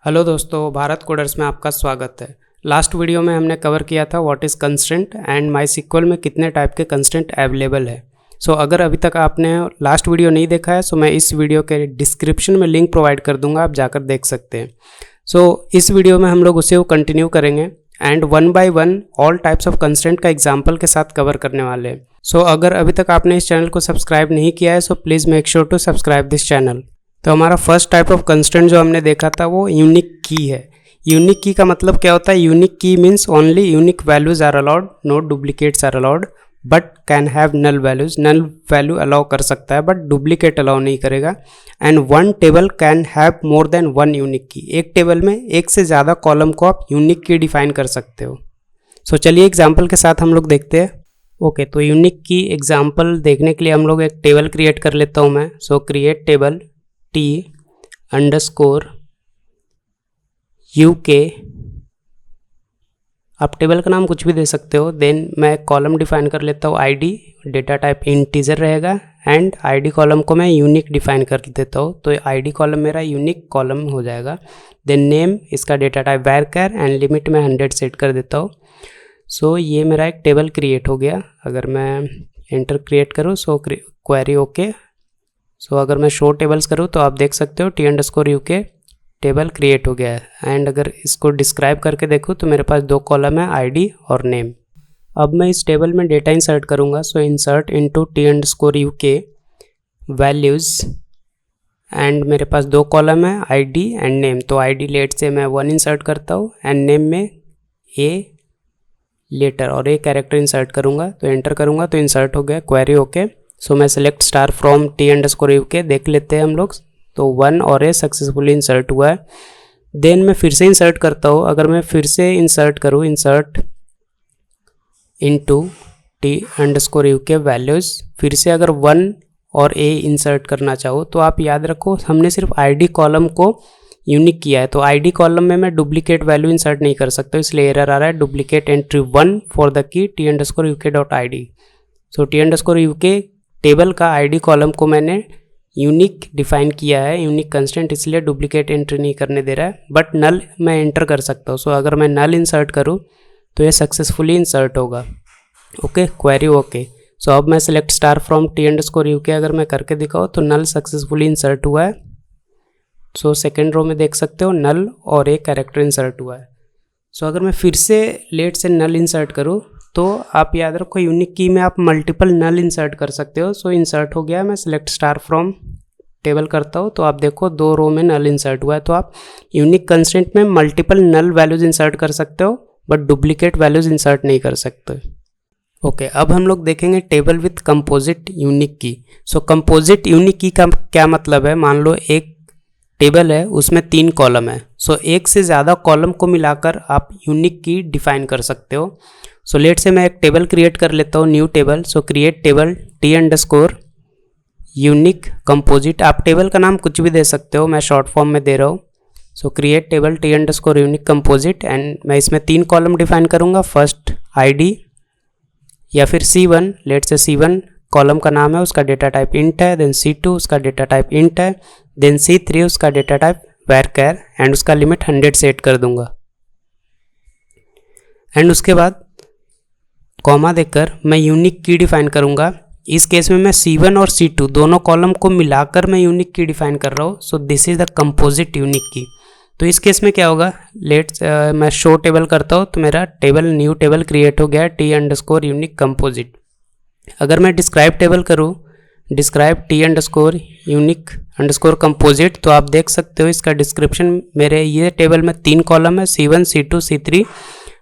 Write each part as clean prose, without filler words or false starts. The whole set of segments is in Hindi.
हेलो दोस्तों, भारत कोडर्स में आपका स्वागत है। लास्ट वीडियो में हमने कवर किया था व्हाट इज़ कंस्ट्रेंट एंड माईसीक्वल में कितने टाइप के कंस्ट्रेंट अवेलेबल है। अगर अभी तक आपने लास्ट वीडियो नहीं देखा है मैं इस वीडियो के डिस्क्रिप्शन में लिंक प्रोवाइड कर दूंगा, आप जाकर देख सकते हैं। इस वीडियो में हम लोग उसे वो कंटिन्यू करेंगे and one by one all types of constraint का एग्जाम्पल के साथ कवर करने वाले हैं। अगर अभी तक आपने इस चैनल को सब्सक्राइब नहीं किया है please make sure to subscribe this channel. तो हमारा फर्स्ट टाइप ऑफ कंस्ट्रेंट जो हमने देखा था वो यूनिक की है। यूनिक की का मतलब क्या होता है? Unique key means only unique values are allowed, no duplicates are allowed, but can have null values. Null value allow कर सकता है बट डुप्लीकेट अलाउ नहीं करेगा। And one table can have more than one unique key. एक टेबल में एक से ज़्यादा कॉलम को आप यूनिक की डिफाइन कर सकते हो। चलिए एग्जाम्पल के साथ हम लोग देखते हैं। ओके, तो यूनिक की एग्जाम्पल देखने के लिए हम लोग एक टेबल क्रिएट कर लेता हूँ मैं। Create table T_UK। आप टेबल का नाम कुछ भी दे सकते हो। देन मैं कॉलम डिफाइन कर लेता हूँ ID, डेटा टाइप इंटीजर रहेगा एंड ID कॉलम को मैं यूनिक डिफाइन कर देता हूँ, तो ID कॉलम मेरा यूनिक कॉलम हो जाएगा। देन नेम, इसका data type varchar and limit में 100 सेट कर देता हूँ। ये मेरा एक टेबल क्रिएट हो गया। अगर मैं एंटर क्रिएट करूँ क्वेरी ओके। अगर मैं शो टेबल्स करूँ तो आप देख सकते हो T_UK टेबल क्रिएट हो गया है। एंड अगर इसको डिस्क्राइब करके देखूँ तो मेरे पास दो कॉलम है ID और नेम। अब मैं इस टेबल में डेटा इंसर्ट करूँगा। Insert into T_UK values and मेरे पास दो कॉलम है ID एंड नेम। तो ID लेट से मैं 1 इंसर्ट करता हूँ एंड नेम में A लेटर और A कैरेक्टर इंसर्ट करूँगा। तो एंटर करूँगा तो इंसर्ट हो गया, क्वेरी ओके। मैं सेलेक्ट स्टार फ्रॉम T_UK देख लेते हैं हम लोग। तो 1 और A सक्सेसफुली इंसर्ट हुआ है। देन मैं फिर से इंसर्ट करता हूँ। अगर मैं फिर से इंसर्ट करूँ, इंसर्ट इनटू T_UK वैल्यूज़, फिर से अगर 1 और A इंसर्ट करना चाहो तो आप याद रखो हमने सिर्फ ID कॉलम को यूनिक किया है। तो ID कॉलम में मैं डुप्लीकेट वैल्यू इंसर्ट नहीं कर सकता, इसलिए एरर आ रहा है duplicate entry 1 for the key T_UK.ID। T_UK table का ID कॉलम को मैंने यूनिक डिफाइन किया है, यूनिक कंस्टेंट, इसलिए डुप्लीकेट एंट्री नहीं करने दे रहा है, बट नल मैं एंटर कर सकता हूँ। अगर मैं नल इंसर्ट करूँ तो ये सक्सेसफुली इंसर्ट होगा। Okay, query okay. अब मैं सेलेक्ट स्टार फ्रॉम T_UK अगर मैं करके दिखाऊँ तो नल सक्सेसफुली इंसर्ट हुआ है। सेकेंड रो में देख सकते हो नल और एक कैरेक्टर इंसर्ट हुआ है। अगर मैं फिर से लेट से नल इंसर्ट करूँ तो आप याद रखो यूनिक की में आप मल्टीपल नल इंसर्ट कर सकते हो। इंसर्ट हो गया। मैं सिलेक्ट स्टार फ्रॉम टेबल करता हूँ तो आप देखो दो रो में नल इंसर्ट हुआ है। तो आप यूनिक कंस्ट्रेंट में मल्टीपल नल वैल्यूज इंसर्ट कर सकते हो बट डुप्लीकेट वैल्यूज इंसर्ट नहीं कर सकते। ओके, अब हम लोग देखेंगे टेबल विथ कंपोजिट यूनिक की। कंपोजिट यूनिक की का क्या मतलब है? मान लो एक टेबल है, उसमें 3 कॉलम है। एक से ज़्यादा कॉलम को मिलाकर आप यूनिक की डिफाइन कर सकते हो। लेट से मैं एक टेबल क्रिएट कर लेता हूँ, new table. Create table T_UK composite. आप टेबल का नाम कुछ भी दे सकते हो, मैं शॉर्ट फॉर्म में दे रहा हूँ। Create table T_UK composite and मैं इसमें 3 कॉलम डिफाइन करूँगा। फर्स्ट ID या फिर C1, लेट से C1 कॉलम का नाम है, उसका डेटा टाइप इंट है। देन C2 उसका डेटा टाइप इंट है। देन C3 उसका डेटा टाइप varchar एंड उसका लिमिट 100 सेट कर दूंगा। एंड उसके बाद कॉमा देकर मैं यूनिक की डिफाइन करूंगा। इस केस में मैं C1 और C2 दोनों कॉलम को मिलाकर मैं यूनिक की डिफाइन कर रहा हूँ। This is the composite unique की। तो इस केस में क्या होगा, मैं शो टेबल करता हूँ तो मेरा टेबल न्यू टेबल क्रिएट हो गया T_UK कंपोजिट। अगर मैं डिस्क्राइब टेबल करूँ, डिस्क्राइब T_UK कंपोजिट, तो आप देख सकते हो इसका डिस्क्रिप्शन मेरे ये टेबल में 3 कॉलम है C1, C2, C3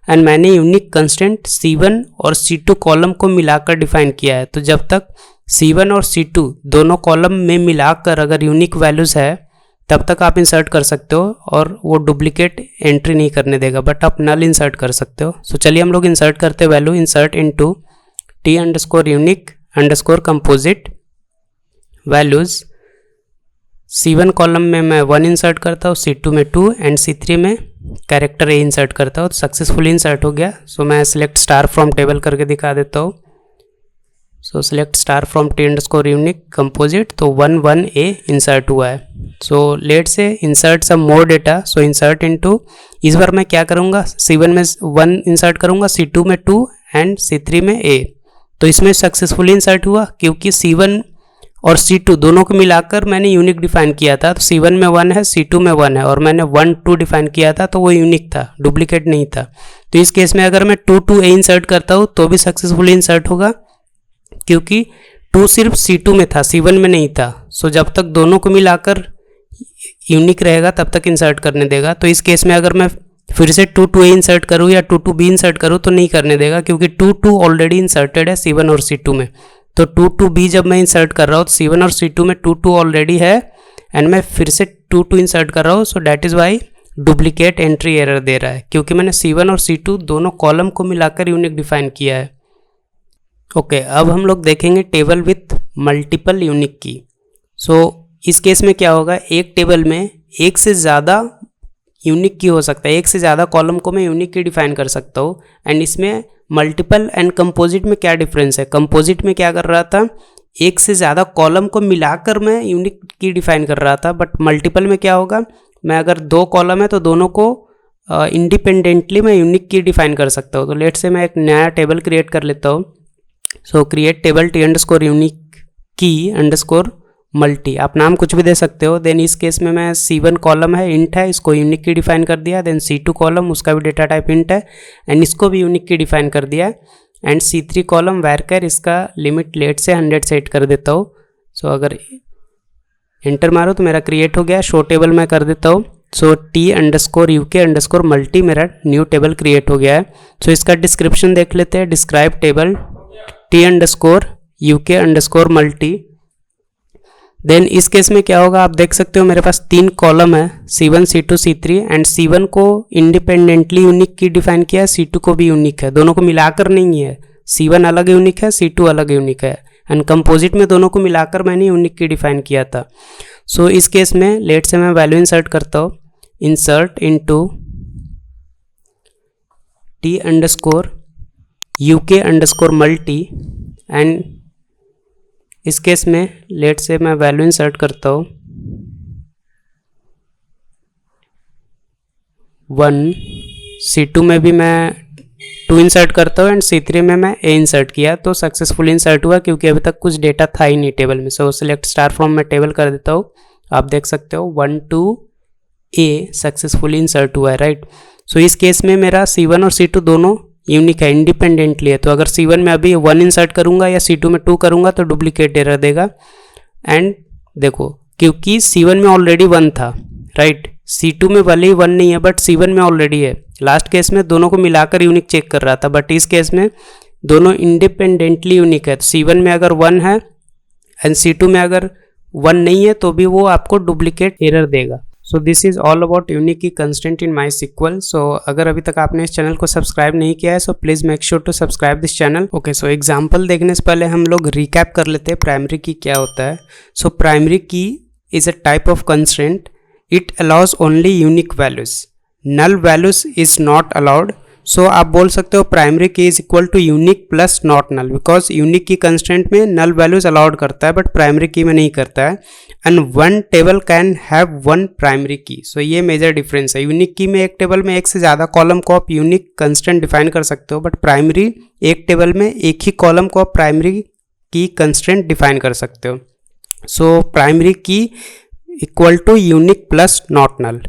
एंड मैंने यूनिक कंस्टेंट C1 और C2 कॉलम को मिलाकर डिफाइन किया है। तो जब तक C1 और C2 दोनों कॉलम में मिलाकर अगर यूनिक वैल्यूज़ है तब तक आप इंसर्ट कर सकते हो और वो डुप्लीकेट एंट्री नहीं करने देगा, बट आप नल इंसर्ट कर सकते हो। चलिए हम लोग इंसर्ट करते हैं value. Insert into T_UK composite values. C1 column में मैं 1 इंसर्ट करता हूँ, C2 में 2 एंड C3 में कैरेक्टर A इंसर्ट करता हूँ। सक्सेसफुली इंसर्ट हो गया। मैं सिलेक्ट स्टार फ्रॉम टेबल करके दिखा देता हूँ। Select star from T_UK composite, तो 1 1 A इंसर्ट हुआ है। सो लेट से इंसर्ट सम मोर डेटा, सो इंसर्ट इनटू, इस बार मैं क्या करूँगा, C1 में 1 इंसर्ट करूँगा, C2 में 2 एंड C3 में A। तो इसमें सक्सेसफुली इंसर्ट हुआ क्योंकि C1 और C2 दोनों को मिलाकर मैंने यूनिक डिफाइन किया था। तो C1 में 1 है, C2 में 1 है, और मैंने 1 2 डिफाइन किया था तो वो यूनिक था, डुप्लीकेट नहीं था। तो इस केस में अगर मैं 2 2 A इंसर्ट करता हूँ तो भी सक्सेसफुली इंसर्ट होगा क्योंकि 2 सिर्फ C2 में था, C1 में नहीं था। सो जब तक दोनों को मिलाकर यूनिक रहेगा तब तक इंसर्ट करने देगा। तो इस केस में अगर मैं फिर से 2 2 A इंसर्ट करूँ या 2 2 B इंसर्ट करूँ तो नहीं करने देगा क्योंकि 2 2 ऑलरेडी इंसर्टेड है C1 और C2 में। तो 2 2 B जब मैं इंसर्ट कर रहा हूँ तो C1 और C2 में 2 2 ऑलरेडी है एंड मैं फिर से 2 2 इंसर्ट कर रहा हूँ। So that is why duplicate entry error दे रहा है क्योंकि मैंने C1 और C2 दोनों कॉलम को मिलाकर यूनिक डिफाइन किया है। ओके, अब हम लोग देखेंगे टेबल विथ मल्टीपल यूनिक की। सो इस केस में क्या होगा, एक टेबल में एक से ज़्यादा यूनिक की हो सकता है, एक से ज़्यादा कॉलम को मैं यूनिक की डिफाइन कर सकता हूँ। एंड इसमें मल्टीपल एंड कंपोजिट में क्या डिफरेंस है, कंपोजिट में क्या कर रहा था, एक से ज़्यादा कॉलम को मिलाकर मैं यूनिक की डिफाइन कर रहा था, बट मल्टीपल में क्या होगा, मैं अगर 2 कॉलम है तो दोनों को इंडिपेंडेंटली मैं यूनिक की डिफाइन कर सकता हूँ। तो लेट से मैं एक नया टेबल क्रिएट कर लेता हूँ। सो क्रिएट टेबल T_unique की मल्टी, आप नाम कुछ भी दे सकते हो। देन इस केस में मैं C1 कॉलम है, इंट है, इसको यूनिक की डिफाइन कर दिया। देन C2 कॉलम, उसका भी डेटा टाइप इंट है एंड इसको भी यूनिक की डिफाइन कर दिया। एंड C3 कॉलम वैरकर, इसका लिमिट लेट से 100 सेट कर देता हूँ। सो अगर एंटर मारो तो मेरा क्रिएट हो गया। शो टेबल मैं कर देता हूँ। सो T_UK_ मल्टी मेरा न्यू टेबल क्रिएट हो गया है। सो इसका डिस्क्रिप्शन देख लेते हैं। Describe table T_UK_ multi. Then इस केस में क्या होगा, आप देख सकते हो मेरे पास 3 कॉलम है, C1 C2 C3 and C1 को इंडिपेंडेंटली यूनिक की डिफाइन किया है, C2 को भी यूनिक है, दोनों को मिलाकर नहीं है। C1 अलग यूनिक है, C2 अलग यूनिक है एंड कंपोजिट में दोनों को मिलाकर मैंने यूनिक की डिफाइन किया था। सो इस केस में लेट से मैं वैल्यू इंसर्ट करता हूँ, insert into T_UK_ multi and इस केस में लेट से मैं वैल्यू इंसर्ट करता हूँ 1, C2 में भी मैं 2 इंसर्ट करता हूँ एंड C3 में मैं A इंसर्ट किया तो सक्सेसफुली इंसर्ट हुआ क्योंकि अभी तक कुछ डेटा था ही नहीं टेबल में। सो सिलेक्ट स्टार फ्रॉम में टेबल कर देता हूँ, आप देख सकते हो 1 2 A सक्सेसफुली इंसर्ट हुआ है, राइट। सो इस केस में मेरा C1 और C2 दोनों यूनिक है, इंडिपेंडेंटली है। तो अगर C1 में अभी 1 इंसर्ट करूंगा या C2 में 2 करूंगा तो डुप्लीकेट एरर देगा। एंड देखो क्योंकि C1 में ऑलरेडी 1 था, राइट, C2 में भले ही 1 नहीं है बट C1 में ऑलरेडी है। लास्ट केस में दोनों को मिलाकर यूनिक चेक कर रहा था, बट इस केस में दोनों इंडिपेंडेंटली यूनिक है। तो C1 में अगर 1 है एंड C2 में अगर 1 नहीं है तो भी वो आपको डुप्लीकेट एरर देगा। सो this is all about unique key constant in MySQL। सो अगर अभी तक आपने इस चैनल को सब्सक्राइब नहीं किया है so please make sure to subscribe this channel. Okay, so example देखने से पहले हम लोग रिकैप कर लेते हैं प्राइमरी की क्या होता है। So primary key is a type of constraint, it allows only unique values, null values is not allowed. So आप बोल सकते हो primary key is equal to unique plus not null, because unique key constant में नल वैल्यूज अलाउड करता है बट प्राइमरी की में नहीं करता है। And one table can have 1 primary की। सो ये मेजर डिफरेंस है। यूनिक की में एक टेबल में एक से ज़्यादा कॉलम को आप यूनिक कंस्टेंट डिफाइन कर सकते हो, बट प्राइमरी एक टेबल में एक ही कॉलम को आप प्राइमरी की कंस्टेंट डिफाइन कर सकते हो। So primary key equal to unique plus not null.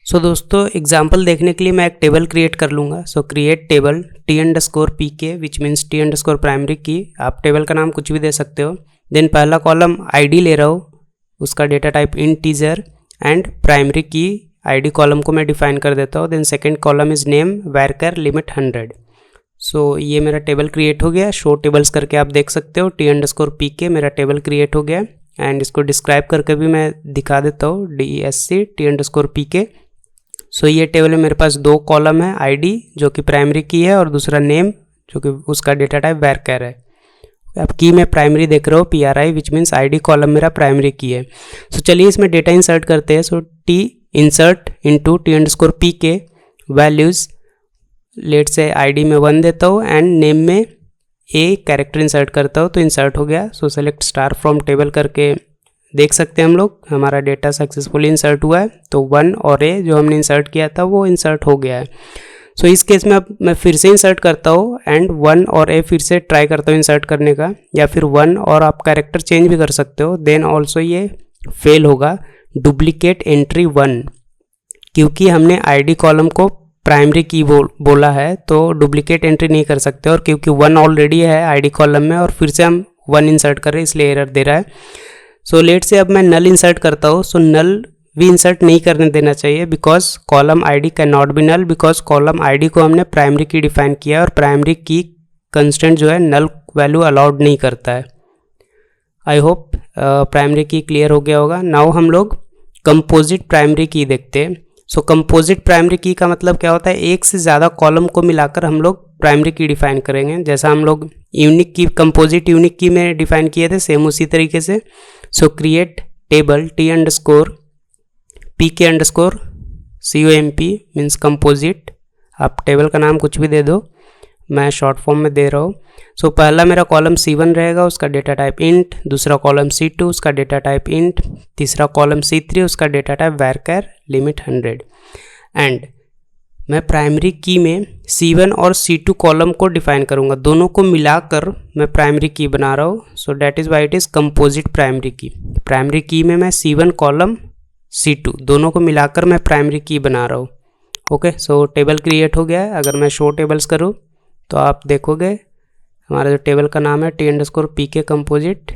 So दोस्तों एग्जाम्पल देखने के लिए मैं एक टेबल क्रिएट कर लूँगा। सो create table T_PK which means T_ primary की। आप टेबल का नाम कुछ भी दे सकते हो। देन पहला कॉलम ID ले रहा हूँ, उसका data type integer and primary key ID column को मैं डिफाइन कर देता हूँ। Then second column is name varchar limit 100। So ये मेरा टेबल क्रिएट हो गया। शो टेबल्स करके आप देख सकते हो T_PK मेरा टेबल क्रिएट हो गया। एंड इसको डिस्क्राइब करके भी मैं दिखा देता हूँ DESC T_PK। सो ये टेबल में मेरे पास 2 कॉलम है, ID जो कि प्राइमरी की है और दूसरा नेम जो कि उसका डेटा टाइप वैरकर है। अब की में प्राइमरी देख रहे हो PRI which means ID column मेरा प्राइमरी की है। सो चलिए इसमें डेटा इंसर्ट करते हैं। So T insert into T_PK values, let's say ID में 1 देता हूँ एंड नेम में A कैरेक्टर इंसर्ट करता हूँ तो इंसर्ट हो गया। So select star from table करके देख सकते हैं हम लोग हमारा डेटा सक्सेसफुली इंसर्ट हुआ है। तो 1 और ए जो हमने इंसर्ट किया था वो इंसर्ट हो गया है। सो इस केस में अब मैं फिर से इंसर्ट करता हूँ एंड 1 और ए फिर से ट्राई करता हूँ इंसर्ट करने का, या फिर 1 और आप कैरेक्टर चेंज भी कर सकते हो, देन ऑल्सो ये फेल होगा डुप्लीकेट एंट्री 1, क्योंकि हमने आईडी कॉलम को प्राइमरी की बोला है तो डुप्लीकेट एंट्री नहीं कर सकते, और क्योंकि 1 ऑलरेडी है आईडी कॉलम में और फिर से हम 1 इंसर्ट कर रहे हैं इसलिए एरर दे रहा है। सो लेट से अब मैं नल इंसर्ट करता हूँ। सो नल भी इंसर्ट नहीं करने देना चाहिए because column ID can not be null, because column ID को हमने प्राइमरी की डिफाइन किया है और प्राइमरी की कंस्टेंट जो है नल वैल्यू अलाउड नहीं करता है। आई होप प्राइमरी की क्लियर हो गया होगा। नाउ हम लोग कंपोजिट प्राइमरी की देखते हैं। सो कंपोजिट प्राइमरी की का मतलब क्या होता है, एक से ज़्यादा कॉलम को मिलाकर हम लोग प्राइमरी की डिफाइन करेंगे। जैसा हम लोग यूनिक की कंपोजिट यूनिक की में डिफाइन किए थे सेम उसी तरीके से। सो create table T underscore P के अंडरस्कोर COMP मीन्स कंपोजिट, आप टेबल का नाम कुछ भी दे दो, मैं शॉर्ट फॉर्म में दे रहा हूँ। सो पहला मेरा कॉलम C1 रहेगा, उसका डेटा टाइप इंट, दूसरा कॉलम C2 उसका डेटा टाइप इंट, तीसरा कॉलम C3 उसका data type varchar limit 100। And मैं प्राइमरी की में C1 और C2 कॉलम को डिफाइन करूँगा, दोनों को मिलाकर मैं प्राइमरी की बना रहा हूँ। So that is why it is composite primary की। प्राइमरी की में मैं C1 कॉलम C2 दोनों को मिलाकर मैं प्राइमरी की बना रहा हूँ। ओके, सो टेबल क्रिएट हो गया है। अगर मैं शो टेबल्स करूँ तो आप देखोगे हमारा जो टेबल का नाम है T_PK कंपोजिट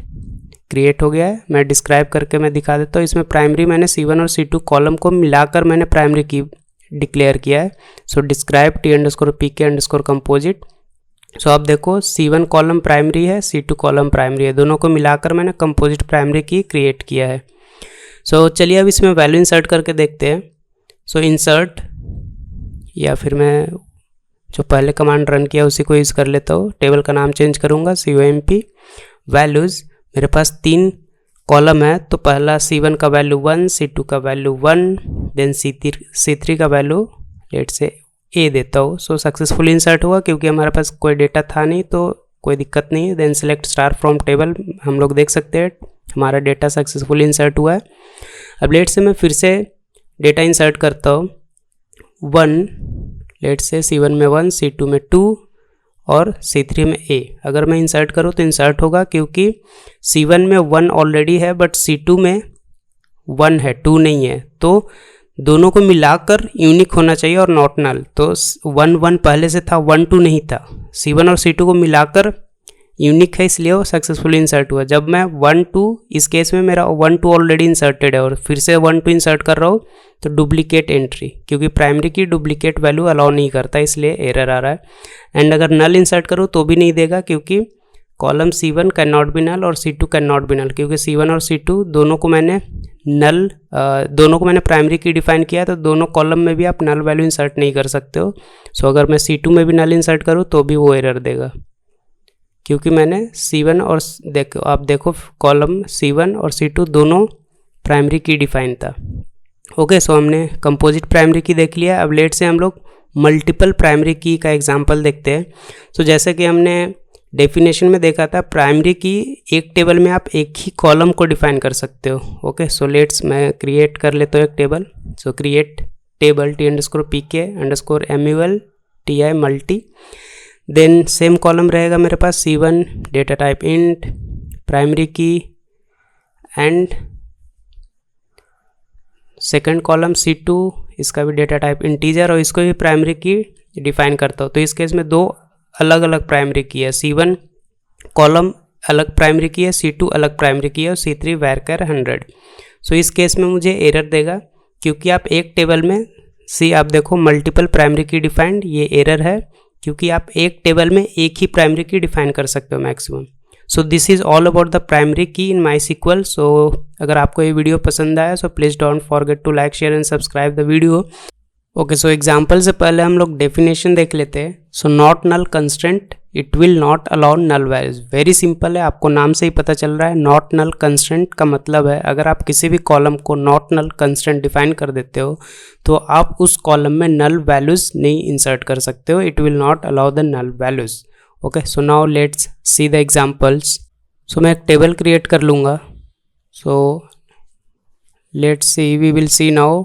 क्रिएट हो गया है। मैं डिस्क्राइब करके मैं दिखा देता हूँ। इसमें प्राइमरी मैंने C1 और C2 कॉलम को मिलाकर मैंने प्राइमरी की डिक्लेयर किया है। सो डिस्क्राइब T_PK कंपोजिट। सो आप देखो C1 कॉलम प्राइमरी है, C2 कॉलम प्राइमरी है, दोनों को मिलाकर मैंने कंपोजिट प्राइमरी की क्रिएट किया है। सो चलिए अब इसमें वैल्यू इंसर्ट करके देखते हैं। सो इंसर्ट, या फिर मैं जो पहले कमांड रन किया उसी को यूज़ कर लेता हूँ। टेबल का नाम चेंज करूँगा COMP वैल्यूज़। मेरे पास 3 कॉलम है, तो पहला C1 का वैल्यू 1, C2 का वैल्यू 1, देन C3 का वैल्यू लेट से A देता हूँ। सो सक्सेसफुली इंसर्ट हुआ क्योंकि हमारे पास कोई डेटा था नहीं तो कोई दिक्कत नहीं है। Then select star from table, हम लोग देख सकते हैं हमारा डेटा सक्सेसफुली इंसर्ट हुआ है। अब लेट से मैं फिर से डेटा इंसर्ट करता हूँ। 1 लेट से C1 में 1, C2 में 2 और C3 में A। अगर मैं इंसर्ट करूँ तो इंसर्ट होगा क्योंकि C1 में 1 ऑलरेडी है बट C2 में 1 है, 2 नहीं है, तो दोनों को मिलाकर यूनिक होना चाहिए और नॉट नल। तो 1 1 पहले से था, 1 2 नहीं था। C1 और C2 को मिलाकर यूनिक है इसलिए वो सक्सेसफुली इंसर्ट हुआ। जब मैं 1 2, इस केस में मेरा 1 2 ऑलरेडी इंसर्टेड है और फिर से 1 2 इंसर्ट कर रहा हूँ तो डुप्लीकेट एंट्री, क्योंकि प्राइमरी की डुप्लीकेट वैल्यू अलाउ नहीं करता इसलिए एरर आ रहा है। एंड अगर नल इंसर्ट करूँ तो भी नहीं देगा क्योंकि column C1 can not be null और C2 can not be null, क्योंकि C1 और C2 दोनों को मैंने प्राइमरी की डिफाइन किया है, तो दोनों कॉलम में भी आप नल वैल्यू इंसर्ट नहीं कर सकते हो। सो अगर मैं C2 में भी नल इंसर्ट करूँ तो भी वो एरर देगा क्योंकि मैंने C1 और आप देखो कॉलम C1 और C2 दोनों प्राइमरी की डिफाइन था। ओके, सो हमने कंपोजिट प्राइमरी की देख लिया। अब लेट से हम लोग मल्टीपल प्राइमरी की का एग्जांपल देखते हैं। सो जैसे कि हमने डेफिनेशन में देखा था, प्राइमरी की एक टेबल में आप एक ही कॉलम को डिफाइन कर सकते हो। ओके, सो लेट्स मैं क्रिएट कर लेता हूँ एक table. So create table T_PK_MUL TI multi, then same column रहेगा मेरे पास C1 data type int, primary key, and second column C2 इसका भी डेटा टाइप इंटीजर और इसको भी प्राइमरी की डिफाइन करता हूँ। तो इस केस में 2 अलग अलग प्राइमरी की है, C1 कॉलम अलग प्राइमरी की है, C2 अलग प्राइमरी की है और C3 varchar 100। सो इस केस में मुझे एरर देगा क्योंकि आप एक टेबल में आप देखो मल्टीपल प्राइमरी की डिफाइंड, ये एरर है क्योंकि आप एक टेबल में एक ही प्राइमरी की डिफाइन कर सकते हो maximum. So this is all about the primary की इन MySQL। सो अगर आपको ये वीडियो पसंद आया so please don't forget to like, share and subscribe the video. Okay, so example से पहले हम लोग डेफिनेशन देख लेते हैं। So not null constraint, it will not allow null values. Very simple है, आपको नाम से ही पता चल रहा है। नॉट नल कंस्ट्रेंट का मतलब है अगर आप किसी भी कॉलम को नॉट नल कंस्ट्रेंट डिफाइन कर देते हो तो आप उस कॉलम में नल वैल्यूज नहीं इंसर्ट कर सकते हो। It will not allow the null values. Okay, so now let's see the examples. So मैं एक टेबल क्रिएट कर लूँगा। So let's see, we will see now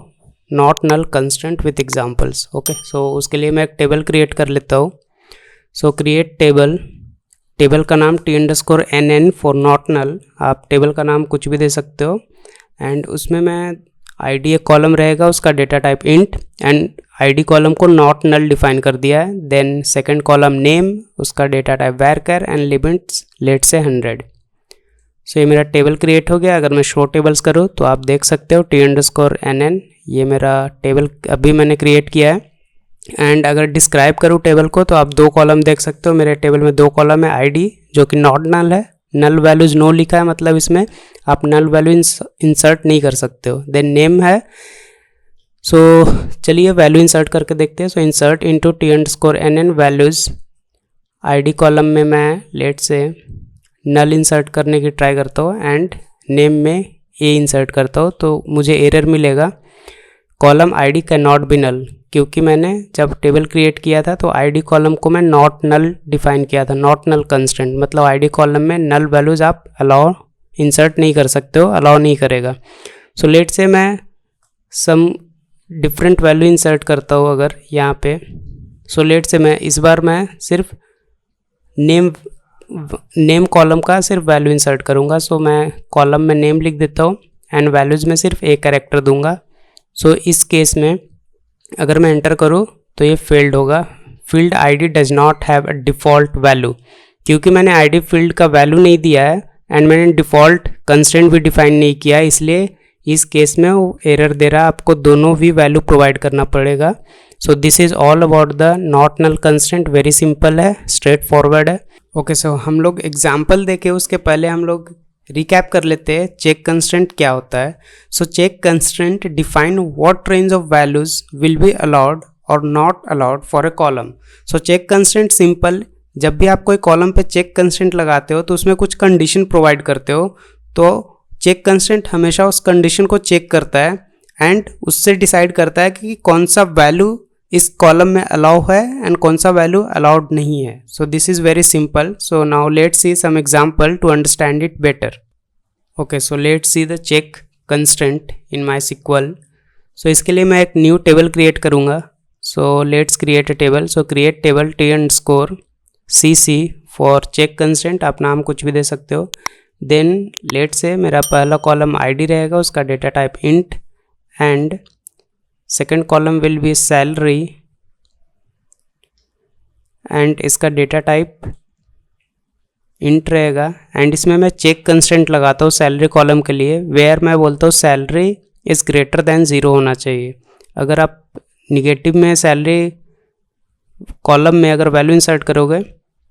not null constant with examples. Okay, so उसके लिए मैं एक टेबल क्रिएट कर लेता हूँ। सो क्रिएट टेबल, टेबल का नाम t_nn फॉर नॉट नल, आप टेबल का नाम कुछ भी दे सकते हो। एंड उसमें मैं आईडी एक कॉलम रहेगा, उसका data type int, and ID column को नॉट नल डिफाइन कर दिया है। देन सेकंड कॉलम नेम, उसका data type varchar and limits let's say 100। So ये मेरा टेबल क्रिएट हो गया। अगर मैं शो टेबल्स करूँ तो आप देख सकते हो t_nn, ये मेरा टेबल अभी मैंने क्रिएट किया है। एंड अगर डिस्क्राइब करूँ टेबल को तो आप दो कॉलम देख सकते हो। मेरे टेबल में दो कॉलम है, आईडी जो कि नॉट नल है, नल वैल्यूज नो लिखा है, मतलब इसमें आप नल वैल्यू इंसर्ट नहीं कर सकते हो। देन नेम है। सो चलिए वैल्यू इंसर्ट करके देखते हैं। So insert into t_nn values, ID column में मैं लेट से नल इंसर्ट करने की ट्राई करता हूँ एंड नेम में ए इंसर्ट करता हूँ, तो मुझे एरर मिलेगा column ID can not be null, क्योंकि मैंने जब टेबल क्रिएट किया था तो आईडी कॉलम को मैं नॉट नल डिफाइन किया था, नॉट नल कंस्टेंट, मतलब आईडी कॉलम में नल वैल्यूज आप अलाउ इंसर्ट नहीं कर सकते हो, अलाउ नहीं करेगा। सो लेट से मैं सम डिफरेंट वैल्यू इंसर्ट करता हूँ अगर यहाँ पे। सो लेट से मैं इस बार मैं सिर्फ नेम कॉलम का सिर्फ वैल्यू इंसर्ट करूँगा। सो मैं कॉलम में नेम लिख देता हूँ एंड वैल्यूज में सिर्फ एक कैरेक्टर दूंगा। सो इस केस में अगर मैं एंटर करूँ तो ये फेल्ड होगा, field ID does not have a default value, क्योंकि मैंने आईडी फील्ड का वैल्यू नहीं दिया है एंड मैंने डिफ़ॉल्ट कंस्टेंट भी डिफाइन नहीं किया, इसलिए इस केस में वो एरर दे रहा है, आपको दोनों भी वैल्यू प्रोवाइड करना पड़ेगा। So this is all about the not null constant, very simple है, स्ट्रेट फॉरवर्ड है। ओके, सो हम लोग एग्जाम्पल देके उसके पहले हम लोग रिकैप कर लेते हैं चेक कंस्ट्रेंट क्या होता है। So check constraint define what range of values will be allowed और not allowed for a column. So check constraint simple, जब भी आप कोई कॉलम पे चेक कंस्ट्रेंट लगाते हो तो उसमें कुछ कंडीशन प्रोवाइड करते हो, तो चेक कंस्ट्रेंट हमेशा उस कंडीशन को चेक करता है एंड उससे डिसाइड करता है कि कौन सा वैल्यू इस कॉलम में अलाउ है एंड कौन सा वैल्यू अलाउड नहीं है। So this is very simple. So now let's see some example to understand it better. Okay, so let's see the check constraint in my SQL। So इसके लिए मैं एक न्यू टेबल क्रिएट करूँगा। So let's create a table. So create table t_cc for check constraint, आप नाम कुछ भी दे सकते हो। देन लेट से मेरा पहला कॉलम आईडी रहेगा, उसका data type int, and second column will be salary and इसका डेटा टाइप इंट रहेगा। एंड इसमें मैं चेक कंस्टेंट लगाता हूँ सैलरी कॉलम के लिए, वेयर मैं बोलता हूँ सैलरी इज़ ग्रेटर देन 0 होना चाहिए। अगर आप निगेटिव में सैलरी कॉलम में अगर वैल्यू इंसर्ट करोगे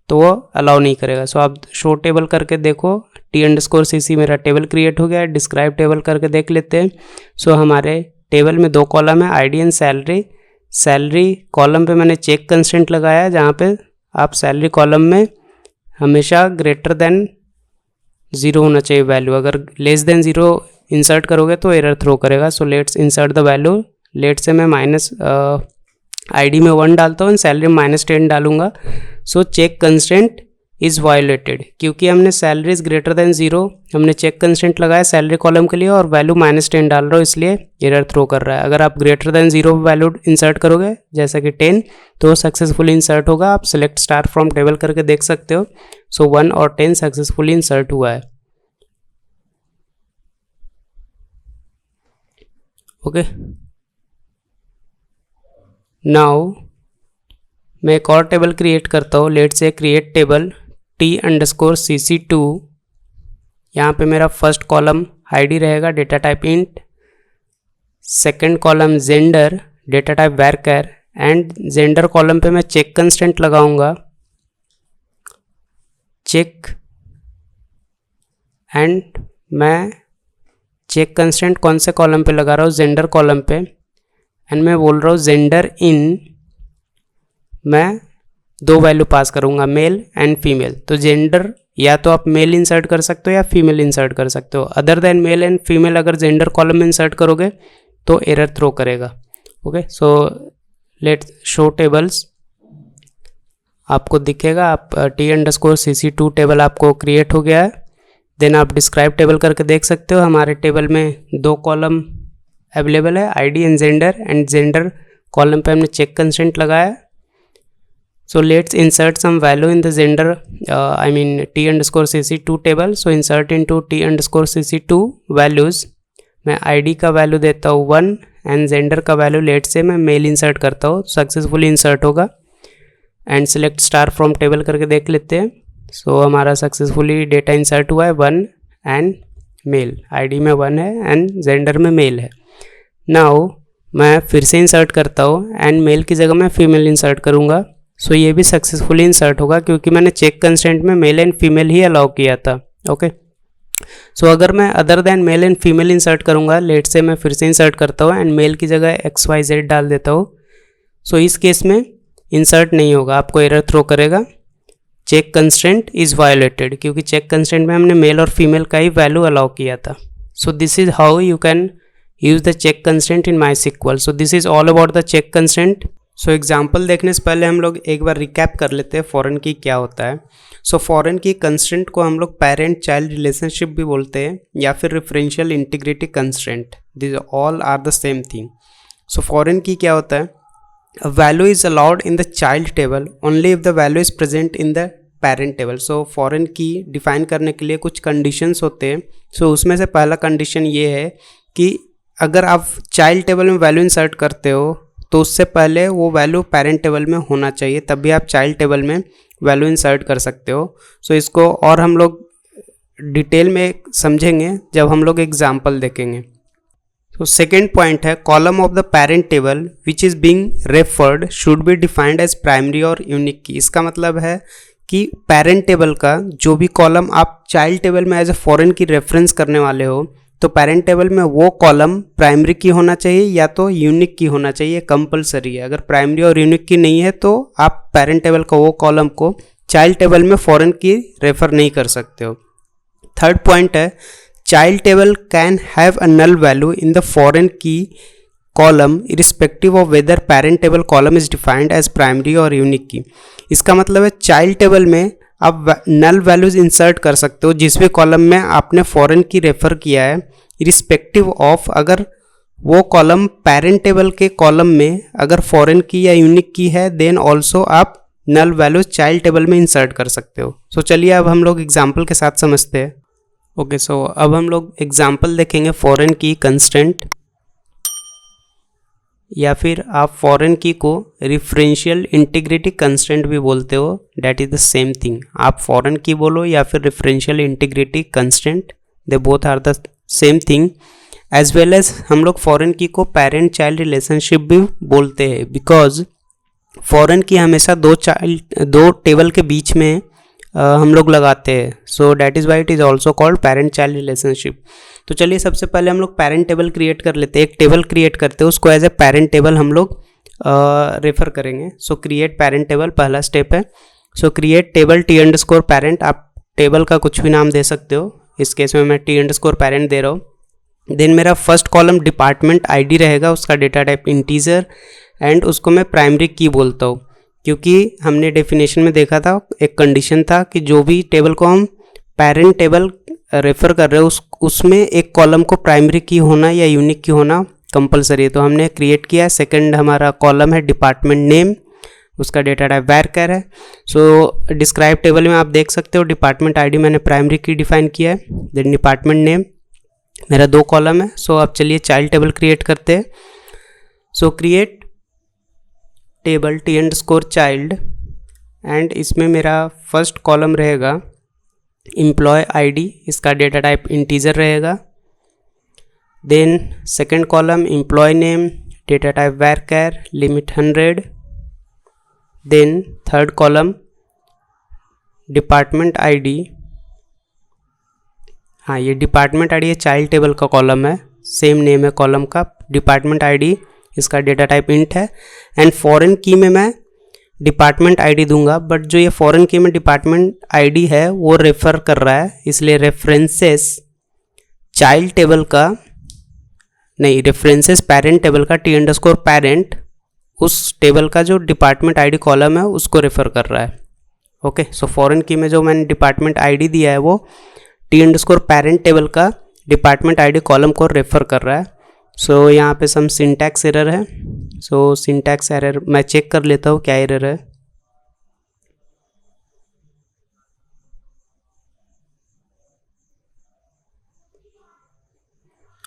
तो वो अलाउ नहीं करेगा। सो आप शो टेबल करके देखो, t_cc मेरा टेबल क्रिएट हो गया है। डिस्क्राइब टेबल करके देख लेते हैं। सो हमारे टेबल में दो कॉलम है, ID and salary. Salary column पे मैंने चेक कंस्टेंट लगाया है, जहाँ पे आप सैलरी कॉलम में हमेशा ग्रेटर देन 0 होना चाहिए वैल्यू, अगर लेस देन 0 इंसर्ट करोगे तो एरर थ्रो करेगा। So let's insert the value. Late say मैं माइनस आईडी में 1 डालता हूँ, सैलरी में -10 डालूंगा। So check constant is violated, क्योंकि हमने सैलरी इज़ ग्रेटर देन 0, हमने चेक कंस्टेंट लगाया सैलरी कॉलम के लिए और वैल्यू -10 डाल रहा हूँ, इसलिए एरर थ्रो कर रहा है। अगर आप ग्रेटर देन 0 वैल्यू इंसर्ट करोगे जैसा कि 10 तो सक्सेसफुली इंसर्ट होगा। आप सेलेक्ट स्टार फ्रॉम टेबल करके देख सकते हो। सो 1 और 10 सक्सेसफुली इंसर्ट हुआ है। ओके, नाउ मैं एक और टेबल क्रिएट करता हूँ। लेट से क्रिएट टेबल t_cc2। यहाँ पे मेरा फर्स्ट कॉलम आईडी रहेगा, data type int, second column gender, data type varchar, and gender column पे मैं चेक कंस्टेंट लगाऊंगा, चेक, एंड मैं चेक कंस्टेंट कौन से कॉलम पे लगा रहा हूँ, जेंडर कॉलम पे, एंड मैं बोल रहा हूँ जेंडर इन, मैं 2 वैल्यू पास करूँगा, मेल एंड फीमेल। तो जेंडर या तो आप मेल इंसर्ट कर सकते हो या फीमेल इंसर्ट कर सकते हो। Other then male and female अगर जेंडर कॉलम में इंसर्ट करोगे तो एरर थ्रो करेगा। Okay, so let's show tables, आपको दिखेगा, आप t_cc2 टेबल आपको क्रिएट हो गया है। देन आप डिस्क्राइब टेबल करके देख सकते हो, हमारे टेबल में 2 कॉलम अवेलेबल है, आईडी एंड जेंडर कॉलम पे हमने चेक कंस्ट्रेंट लगाया। So let's insert some value in the gender t_cc2 table. So insert into t_cc2 values. मैं आईडी का वैल्यू देता हूँ 1 एंड जेंडर का वैल्यू लेट से मैं मेल इंसर्ट करता हूँ, सक्सेसफुली इंसर्ट होगा। And select star from table करके देख लेते हैं। सो हमारा सक्सेसफुली डेटा इंसर्ट हुआ है 1 एंड मेल, आईडी में 1 है एंड जेंडर में मेल है। नाउ मैं फिर से इंसर्ट करता हूँ एंड मेल की जगह मैं फीमेल इंसर्ट करूँगा। सो ये भी सक्सेसफुली इंसर्ट होगा क्योंकि मैंने चेक कंस्ट्रेंट में male and female he allow किया था। ओके, सो अगर मैं other then male and female insert करूँगा, लेट से मैं फिर से इंसर्ट करता हूँ एंड मेल की जगह XYZ डाल देता हूँ। सो इस केस में इंसर्ट नहीं होगा, आपको एरर थ्रो करेगा, चेक कंस्ट्रेंट इज़ वायोलेटेड, क्योंकि चेक कंस्ट्रेंट में हमने मेल और फीमेल का ही वैल्यू अलाउ किया था। So this is how you can use the check constraint in MySQL। So this is all about the check constraint. So example देखने से पहले हम लोग एक बार रिकैप कर लेते हैं फॉरेन की क्या होता है। सो फॉरेन की कंस्ट्रेंट को हम लोग पेरेंट चाइल्ड रिलेशनशिप भी बोलते हैं या फिर referential integrity constraint, this all are the same thing. So foreign key क्या होता है, a value is allowed in the child table only if the value is present in the parent table। so foreign की डिफाइन करने के लिए कुछ कंडीशंस होते हैं। so उसमें से पहला कंडीशन ये है कि अगर आप चाइल्ड टेबल में वैल्यू इंसर्ट करते हो तो उससे पहले वो वैल्यू पेरेंट टेबल में होना चाहिए, तभी आप चाइल्ड टेबल में वैल्यू इंसर्ट कर सकते हो। so इसको और हम लोग डिटेल में समझेंगे जब हम लोग एग्जाम्पल देखेंगे। तो सेकेंड पॉइंट है, column of the parent table which is being referred should be defined as primary और यूनिक की। इसका मतलब है कि पेरेंट टेबल का जो भी कॉलम आप चाइल्ड टेबल में एज ए फॉरेन की रेफरेंस करने वाले हो, तो पेरेंट टेबल में वो कॉलम प्राइमरी की होना चाहिए या तो यूनिक की होना चाहिए, कंपलसरी है। अगर प्राइमरी और यूनिक की नहीं है तो आप पेरेंट टेबल का वो कॉलम को चाइल्ड टेबल में फॉरेन की रेफर नहीं कर सकते हो। थर्ड पॉइंट है, child table can have a null value in the foreign key column irrespective of whether parent table column is defined as primary or unique key। इसका मतलब है चाइल्ड टेबल में आप नल वैल्यूज इंसर्ट कर सकते हो जिस भी कॉलम में आपने फॉरेन की रेफर किया है, इरिस्पेक्टिव ऑफ अगर वो कॉलम पेरेंट टेबल के कॉलम में अगर फॉरेन की या यूनिक की है, देन ऑल्सो आप नल वैल्यूज चाइल्ड टेबल में इंसर्ट कर सकते हो। सो चलिए अब हम लोग एग्जाम्पल के साथ समझते हैं। ओके, सो अब हम लोग एग्जाम्पल देखेंगे फॉरेन की कंस्ट्रेंट, या फिर आप फॉरेन की को रेफरेंशियल इंटीग्रिटी कंस्ट्रेंट भी बोलते हो, that is the same thing. आप फॉरेन की बोलो या फिर referential integrity constraint, they both are the same thing. As well as हम लोग फॉरेन की को पेरेंट चाइल्ड रिलेशनशिप भी बोलते हैं, बिकॉज फॉरेन की हमेशा दो टेबल के बीच में हम लोग लगाते हैं। सो that is why it is also called parent child relationship. तो चलिए सबसे पहले हम लोग पेरेंट टेबल क्रिएट कर लेते हैं, एक टेबल क्रिएट करते हैं, उसको एज ए पेरेंट टेबल हम लोग रेफर करेंगे। सो क्रिएट पेरेंट टेबल पहला स्टेप है। सो क्रिएट टेबल t_parent, आप टेबल का कुछ भी नाम दे सकते हो, इस केस में मैं t_parent दे रहा हूँ। देन मेरा फर्स्ट कॉलम डिपार्टमेंट आईडी रहेगा, उसका डेटा टाइप इंटीजर एंड उसको मैं प्राइमरी की बोलता हूँ, क्योंकि हमने डेफिनेशन में देखा था, एक कंडीशन था कि जो भी टेबल को हम पेरेंट टेबल रेफर कर रहे हो उसमें एक कॉलम को प्राइमरी की होना या यूनिक की होना कंपलसरी है। तो हमने क्रिएट किया। सेकंड हमारा कॉलम है डिपार्टमेंट नेम, उसका डेटा टाइप varchar है। सो डिस्क्राइब टेबल में आप देख सकते हो डिपार्टमेंट आईडी मैंने प्राइमरी की डिफाइन किया है। देन डिपार्टमेंट नेम, मेरा 2 कॉलम है। सो अब चलिए चाइल्ड टेबल क्रिएट करते हैं। सो क्रिएट टेबल t_child एंड इसमें मेरा फर्स्ट कॉलम रहेगा एम्प्लॉय आईडी, इसका डेटा टाइप इंटीजर रहेगा। Then second column employ name, data type varchar, limit 100। Then third column department ID, हाँ ये डिपार्टमेंट आईडी है, चाइल्ड टेबल का कॉलम है, सेम नेम है कॉलम का, डिपार्टमेंट आईडी, इसका डेटा टाइप इंट है। एंड फॉरेन की में मैं डिपार्टमेंट आईडी दूंगा, बट जो ये फॉरेन की में डिपार्टमेंट आईडी है वो रेफर कर रहा है, इसलिए रेफरेंसेस चाइल्ड टेबल का नहीं, रेफरेंसेस पेरेंट टेबल का t_parent उस टेबल का जो डिपार्टमेंट आईडी कॉलम है उसको रेफर कर रहा है। ओके, सो फॉरेन की में जो मैंने डिपार्टमेंट आईडी दिया है वो टी अंडरस्कोर पेरेंट टेबल का डिपार्टमेंट आईडी कॉलम को रेफर कर रहा है। सो यहाँ पे सम सिंटैक्स एरर है। सो सिंटैक्स एरर मैं चेक कर लेता हूँ क्या एरर है।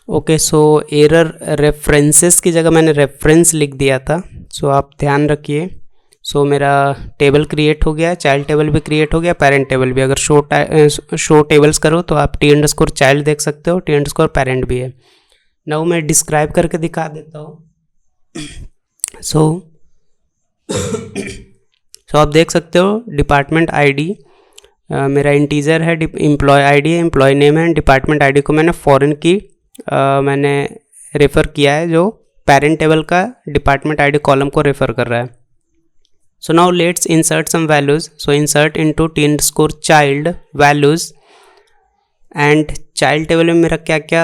ओके, सो एरर रेफरेंसेस की जगह मैंने रेफरेंस लिख दिया था। सो आप ध्यान रखिए। सो मेरा टेबल क्रिएट हो गया, चाइल्ड टेबल भी क्रिएट हो गया, पेरेंट टेबल भी। अगर शो टेबल्स करो तो आप टी अंडरस्कोर चाइल्ड देख सकते हो, टी अंडरस्कोर पेरेंट भी है। नाउ मैं डिस्क्राइब करके दिखा देता हूँ। सो आप देख सकते हो डिपार्टमेंट आईडी मेरा इंटीजर है, एम्प्लॉय आईडी है, एम्प्लॉय नेम है। डिपार्टमेंट आईडी को मैंने फॉरेन की मैंने रेफ़र किया है, जो पेरेंट टेबल का डिपार्टमेंट आईडी कॉलम को रेफ़र कर रहा है। So now let's insert some values. So insert into t underscore child values and child table में मेरा क्या क्या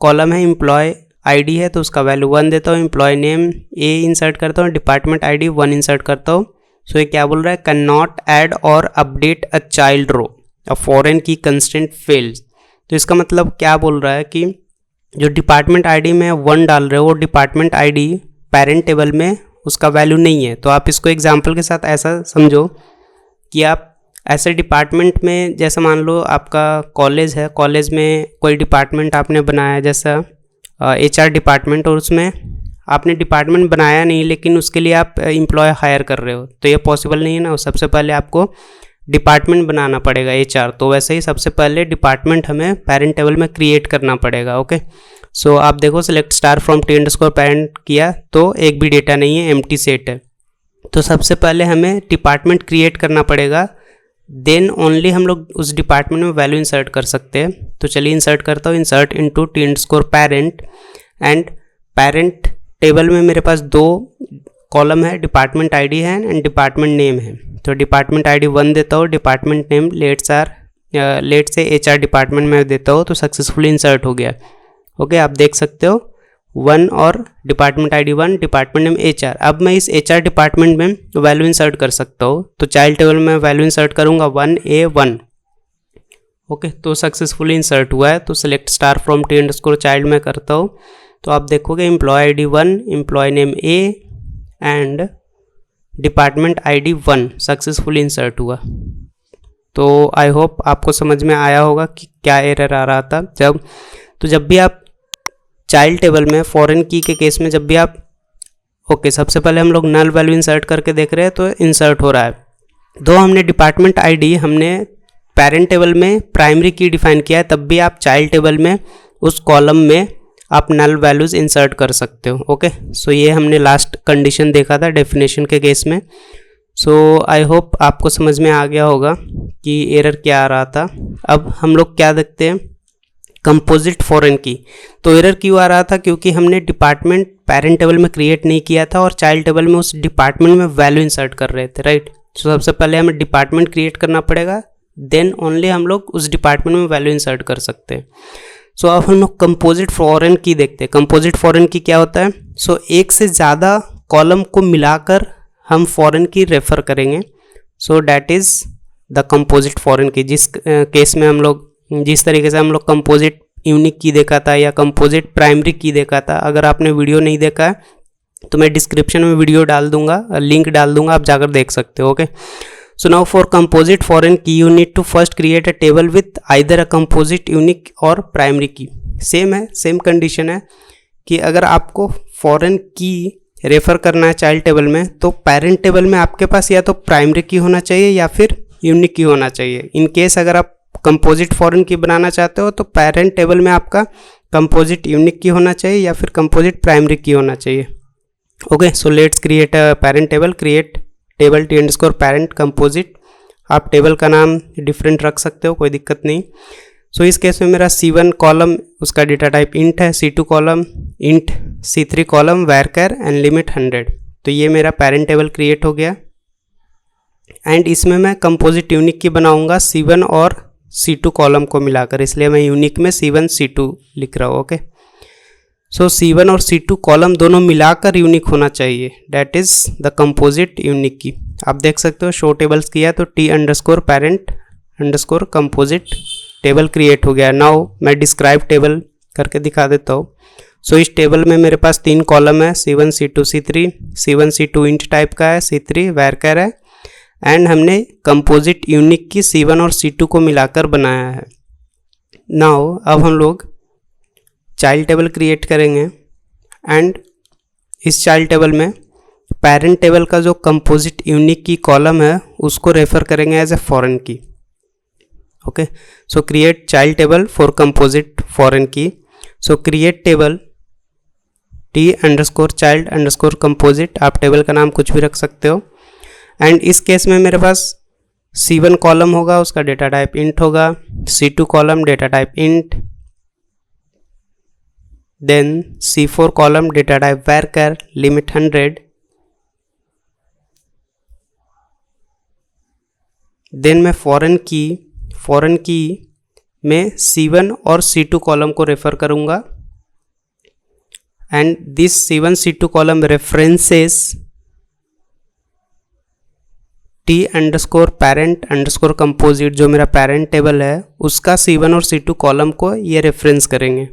कॉलम है, एम्प्लॉय आईडी है तो उसका वैल्यू 1 देता हूँ, एम्प्लॉय नेम ए इंसर्ट करता हूँ, डिपार्टमेंट आईडी 1 इंसर्ट करता हूँ। सो ये क्या बोल रहा है, can not add or update a child row, a foreign key constraint fails. तो इसका मतलब क्या बोल रहा है कि जो डिपार्टमेंट आईडी में 1 डाल रहे हो वो डिपार्टमेंट आईडी पेरेंट टेबल में उसका वैल्यू नहीं है। तो आप इसको एग्जांपल के साथ ऐसा समझो कि आप ऐसे डिपार्टमेंट में, जैसे मान लो आपका कॉलेज है, कॉलेज में कोई डिपार्टमेंट आपने बनाया जैसा HR डिपार्टमेंट, और उसमें आपने डिपार्टमेंट बनाया नहीं लेकिन उसके लिए आप एम्प्लॉय हायर कर रहे हो, तो ये पॉसिबल नहीं है ना। सबसे पहले आपको डिपार्टमेंट बनाना पड़ेगा HR। तो वैसे ही सबसे पहले डिपार्टमेंट हमें पेरेंट टेबल में क्रिएट करना पड़ेगा। ओके, सो आप देखो select star from T underscore parent किया तो एक भी डेटा नहीं है, एम्प्टी सेट है। तो सबसे पहले हमें डिपार्टमेंट क्रिएट करना पड़ेगा, देन ओनली हम लोग उस डिपार्टमेंट में वैल्यू इंसर्ट कर सकते हैं। तो चलिए इंसर्ट करता हूँ, insert into T underscore parent and parent table में मेरे पास 2 कॉलम है, डिपार्टमेंट आईडी है एंड डिपार्टमेंट नेम है। तो डिपार्टमेंट आईडी 1 देता हूँ, डिपार्टमेंट नेम लेट से HR डिपार्टमेंट में देता हूँ, तो सक्सेसफुली इंसर्ट हो गया। ओके, आप देख सकते हो 1 और department ID 1, department name HR। अब मैं इस HR डिपार्टमेंट में वैल्यू इंसर्ट कर सकता हूँ। तो चाइल्ड टेबल में वैल्यू इंसर्ट करूँगा 1A1। ओके, तो सक्सेसफुली इंसर्ट हुआ है। तो select star from T underscore child में करता हूँ तो आप देखोगे employ ID 1, employ name A and department ID 1 successfully insert हुआ। तो आई होप आपको समझ में आया होगा कि क्या एरर आ रहा था। जब भी आप चाइल्ड टेबल में फॉरेन की के केस में जब भी आप सबसे पहले हम लोग नल वैल्यू इंसर्ट करके देख रहे हैं तो इंसर्ट हो रहा है। दो हमने डिपार्टमेंट आईडी हमने पेरेंट टेबल में प्राइमरी की डिफाइन किया है, तब भी आप चाइल्ड टेबल में उस कॉलम में आप नल वैल्यूज इंसर्ट कर सकते हो। ओके, सो ये हमने लास्ट कंडीशन देखा था डेफिनेशन के केस में। सो आई होप आपको समझ में आ गया होगा कि एरर क्या आ रहा था। अब हम लोग क्या देखते हैं, कंपोजिट फॉरेन की। तो एरर क्यों आ रहा था, क्योंकि हमने डिपार्टमेंट पेरेंट टेबल में क्रिएट नहीं किया था और चाइल्ड टेबल में उस डिपार्टमेंट में वैल्यू इंसर्ट कर रहे थे, राइट। तो सबसे पहले हमें डिपार्टमेंट क्रिएट करना पड़ेगा, देन ओनली हम लोग उस डिपार्टमेंट में वैल्यू इंसर्ट कर सकते हैं। सो अब हम लोग कंपोजिट फॉरेन की देखते हैं। कंपोजिट फॉरेन की क्या होता है, एक से ज़्यादा कॉलम को मिलाकर हम फॉरेन की रेफर करेंगे। सो that is the composite foreign की। जिस केस में हम लोग जिस तरीके से हम लोग कंपोजिट यूनिक की देखा था या कंपोजिट प्राइमरी की देखा था, अगर आपने वीडियो नहीं देखा है तो मैं डिस्क्रिप्शन में वीडियो डाल दूंगा, लिंक डाल दूंगा, आप जाकर देख सकते हो। Okay, so now for composite foreign key you need to first create a table with either a composite unique और प्राइमरी की। सेम है, सेम कंडीशन है कि अगर आपको फॉरेन की रेफर करना है चाइल्ड टेबल में तो पेरेंट टेबल में आपके पास या तो प्राइमरी की होना चाहिए या फिर यूनिक की होना चाहिए। इन केस अगर आप कंपोजिट फॉरेन की बनाना चाहते हो तो पेरेंट टेबल में आपका कंपोजिट यूनिक की होना चाहिए या फिर कंपोजिट प्राइमरी की होना चाहिए। Okay, so let's create a parent table. Create table T underscore parent composite. आप टेबल का नाम डिफरेंट रख सकते हो, कोई दिक्कत नहीं। सो इस केस में मेरा C1 कॉलम उसका डेटा टाइप इंट है, C2 column int, C3 column varchar and limit 100। तो ये मेरा पेरेंट टेबल क्रिएट हो गया एंड इसमें मैं कंपोजिट यूनिक की बनाऊंगा C1 और C2 कॉलम को मिलाकर, इसलिए मैं यूनिक में C1 C2 लिख रहा हूँ। ओके, सो C1 और C2 कॉलम दोनों मिलाकर यूनिक होना चाहिए, that is the composite unique की। आप देख सकते हो शो टेबल्स किया तो T underscore parent underscore composite table create हो गया। नाउ मैं डिस्क्राइब टेबल करके दिखा देता हूँ। सो इस टेबल में मेरे पास 3 कॉलम है, C1 C2 C3। C1 C2 int type का है, C3 वैरकर है, एंड हमने कंपोजिट यूनिक की C1 और C2 को मिलाकर बनाया है। नाउ अब हम लोग चाइल्ड टेबल क्रिएट करेंगे एंड इस चाइल्ड टेबल में पेरेंट टेबल का जो कंपोजिट यूनिक की कॉलम है उसको रेफर करेंगे as a foreign key. Okay, so create child table for composite foreign key. So create table T_child_ composite, आप टेबल का नाम कुछ भी रख सकते हो। एंड इस केस में मेरे पास C1 कॉलम होगा, उसका डेटा टाइप इंट होगा, C2 column data type int, then C4 column data type varchar limit 100, then मैं फॉरेन की में C1 और C2 कॉलम को रेफर करूंगा and this C1 C2 column references T_parent_ composite, जो मेरा पेरेंट टेबल है उसका C1 और C2 कॉलम को ये रेफरेंस करेंगे।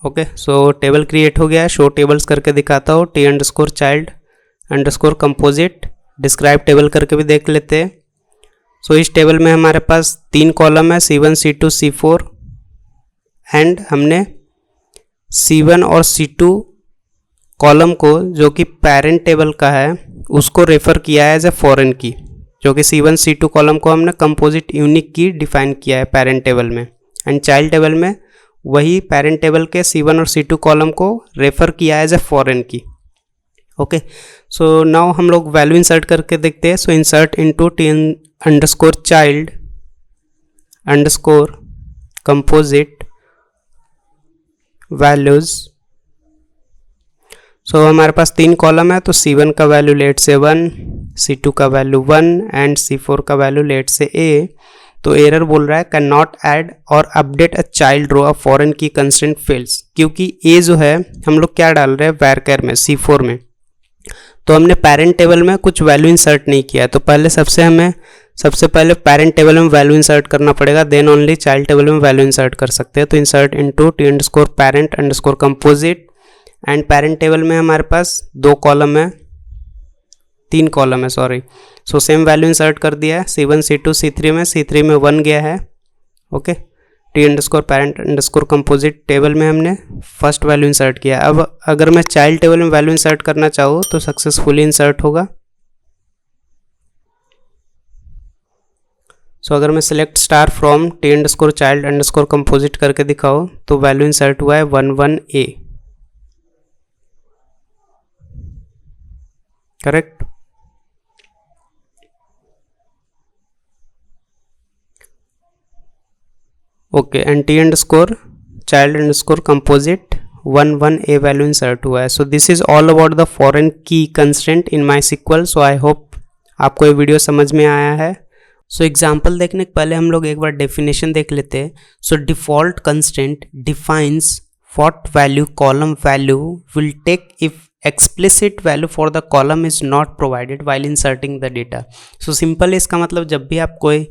ओके, सो टेबल क्रिएट हो गया। शो टेबल्स करके दिखाता हूँ, T_child_ कंपोजिट, डिस्क्राइब टेबल करके भी देख लेते हैं। सो इस टेबल में हमारे पास 3 कॉलम है, C1 C2 C4, एंड हमने C1 और C2 कॉलम को जो कि पेरेंट टेबल का है उसको रेफर किया है एज ए फॉरेन की, जो कि C1 C2 कॉलम को हमने कंपोजिट यूनिक की डिफाइन किया है पेरेंट टेबल में, एंड चाइल्ड टेबल में वही पेरेंट टेबल के C1 और C2 कॉलम को रेफर किया है as a foreign key. Okay, so now हम लोग वैल्यू इंसर्ट करके देखते हैं। So insert into T_child_ composite values. So हमारे पास 3 कॉलम है, तो C1 का वैल्यू लेट से 1, C2 का वैल्यू 1 एंड C4 का वैल्यू लेट से A। तो एरर बोल रहा है can not add or update a child row, a foreign key constraint fails, क्योंकि A जो है हम लोग क्या डाल रहे हैं वैरकर में, C4 में, तो हमने पेरेंट टेबल में कुछ वैल्यू इंसर्ट नहीं किया। तो सबसे पहले पेरेंट टेबल में वैल्यू इंसर्ट करना पड़ेगा, देन ओनली चाइल्ड टेबल में वैल्यू इंसर्ट कर सकते हैं। तो insert into T_parent_ composite, and parent table में हमारे पास 3 कॉलम है sorry. So same value insert कर दिया है, C1 C2 C3 में, C3 में 1 गया है। ओके, T_parent_ कंपोजिट टेबल में हमने फर्स्ट वैल्यू इंसर्ट किया। अब अगर मैं चाइल्ड टेबल में वैल्यू इंसर्ट करना चाहूँ तो सक्सेसफुली इंसर्ट होगा। सो अगर मैं select star from T_child_ composite करके दिखाऊँ तो वैल्यू इंसर्ट हुआ है 11A, correct. Okay, and T_child_ composite 11A value insert हुआ है। So this is all about the foreign key constraint in MySQL। So I hope आपको ये वीडियो समझ में आया है। सो एग्जाम्पल देखने के पहले हम लोग एक बार डेफिनेशन देख लेते हैं। So default constraint defines what value column value will take if explicit value for the column is not provided while inserting the data। So simple इसका मतलब जब भी आप कोई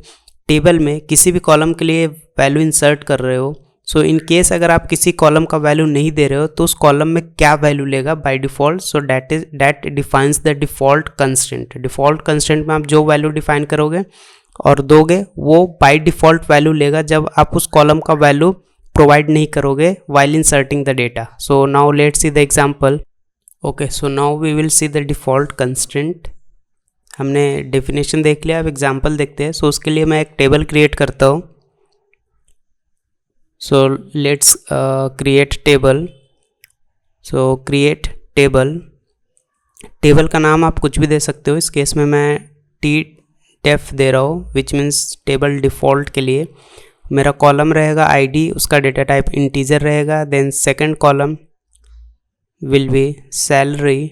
टेबल में किसी भी कॉलम के लिए वैल्यू इंसर्ट कर रहे हो, सो इन केस अगर आप किसी कॉलम का वैल्यू नहीं दे रहे हो तो उस कॉलम में क्या वैल्यू लेगा by default. So that defines the default constraint. Default constraint में आप जो वैल्यू डिफाइन करोगे और दोगे वो बाय डिफ़ॉल्ट वैल्यू लेगा जब आप उस कॉलम का वैल्यू प्रोवाइड नहीं करोगे while inserting the data। So now let's see the example। Okay, so now we will see the default constraint। हमने डेफिनेशन देख लिया, अब एग्जाम्पल देखते हैं। सो उसके लिए मैं एक टेबल क्रिएट करता हूँ। सो let's create table. So create table, table का नाम आप कुछ भी दे सकते हो। इस केस में मैं tdef दे रहा हूँ, विच मीन्स टेबल डिफ़ॉल्ट के लिए मेरा कॉलम रहेगा आईडी, उसका डेटा टाइप इंटीजर रहेगा। Then second column will be salary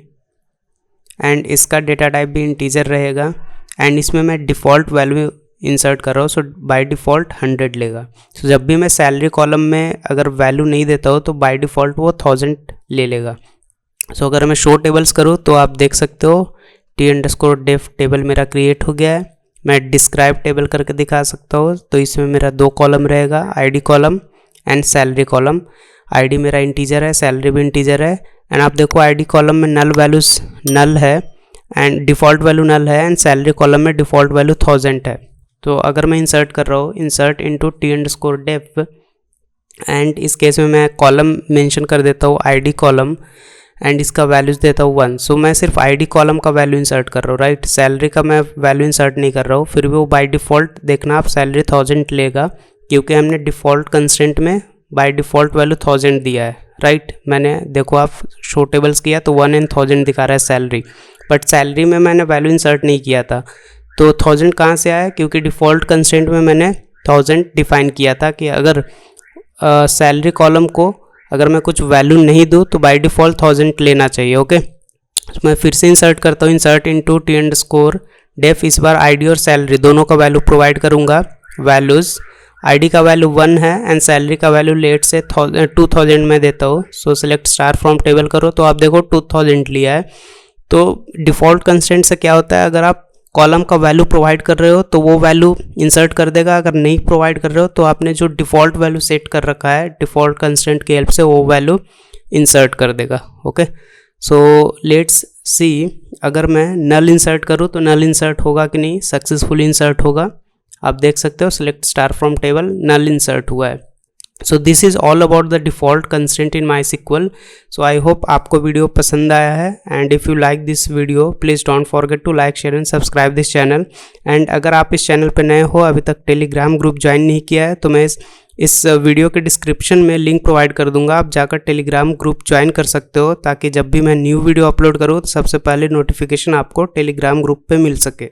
and इसका डेटा टाइप भी इंटीजर रहेगा। एंड इसमें मैं डिफ़ॉल्ट वैल्यू इंसर्ट कर रहा हूँ, सो बाय डिफ़ॉल्ट 100 लेगा। सो जब भी मैं सैलरी कॉलम में अगर वैल्यू नहीं देता हूँ तो बाय डिफ़ॉल्ट वो 1000 ले लेगा। सो अगर मैं शो टेबल्स करूँ तो आप देख सकते हो t_def टेबल मेरा क्रिएट हो गया है। मैं डिस्क्राइब टेबल करके दिखा सकता हूँ, तो इसमें मेरा 2 कॉलम रहेगा, ID column and salary column. ID मेरा इंटीजर है, सैलरी भी इंटीजर है। एंड आप देखो आईडी कॉलम में नल वैल्यूज नल है एंड डिफ़ॉल्ट वैल्यू नल है, एंड सैलरी कॉलम में डिफ़ॉल्ट वैल्यू 1000 है। तो अगर मैं इंसर्ट कर रहा हूँ इंसर्ट इनटू t_def, एंड इस केस में मैं कॉलम मेंशन कर देता हूँ आईडी कॉलम, एंड इसका वैल्यूज़ देता हूँ 1। सो मैं सिर्फ आईडी कॉलम का वैल्यू इंसर्ट कर रहा हूँ, राइट। सैलरी का मैं वैल्यू इंसर्ट नहीं कर रहा हूँ। फिर भी वो बाय डिफ़ॉल्ट देखना आप सैलरी 1000 लेगा, क्योंकि हमने डिफ़ॉल्ट कंस्ट्रेंट में बाय डिफ़ॉल्ट वैल्यू 1000 दिया है, राइट। मैंने देखो आप शो टेबल्स किया तो 1 and 1000 दिखा रहा है सैलरी, बट सैलरी में मैंने वैल्यू इंसर्ट नहीं किया था। तो 1000 कहाँ से आया, क्योंकि डिफ़ॉल्ट कंस्ट्रेंट में मैंने 1000 डिफाइन किया था कि अगर सैलरी कॉलम को अगर मैं कुछ वैल्यू नहीं दूँ तो बाय डिफ़ॉल्ट 1000 लेना चाहिए, ओके। तो मैं फिर से इंसर्ट करता हूँ, इंसर्ट इनटू t_def। इस बार आईडी और सैलरी दोनों का वैल्यू प्रोवाइड करूँगा। वैल्यूज़ आईडी का वैल्यू 1 है एंड सैलरी का वैल्यू लेट से 2000 में देता हूँ। सो सिलेक्ट स्टार फ्रॉम टेबल करो तो आप देखो 2000 लिया है। तो डिफ़ॉल्ट कंस्ट्रेंट से क्या होता है, अगर आप कॉलम का वैल्यू प्रोवाइड कर रहे हो तो वो वैल्यू इंसर्ट कर देगा, अगर नहीं प्रोवाइड कर रहे हो तो आपने जो डिफ़ॉल्ट वैल्यू सेट कर रखा है डिफ़ॉल्ट कंस्ट्रेंट की हेल्प से वो वैल्यू इंसर्ट कर देगा, ओके। सो लेट्स सी, अगर मैं नल इंसर्ट करूँ तो नल इंसर्ट होगा कि नहीं, सक्सेसफुली इंसर्ट होगा। आप देख सकते हो select star from table, null insert हुआ है। So this is all about the default constraint in MySQL। So I hope आपको वीडियो पसंद आया है, and if you like this video please don't forget to like share and subscribe this channel. And अगर आप इस चैनल पर नए हो, अभी तक टेलीग्राम ग्रुप ज्वाइन नहीं किया है, तो मैं इस वीडियो के डिस्क्रिप्शन में लिंक प्रोवाइड कर दूंगा, आप जाकर टेलीग्राम ग्रुप ज्वाइन कर सकते हो, ताकि जब भी मैं न्यू वीडियो अपलोड करूँ तो सबसे पहले नोटिफिकेशन आपको टेलीग्राम ग्रुप पे मिल सके।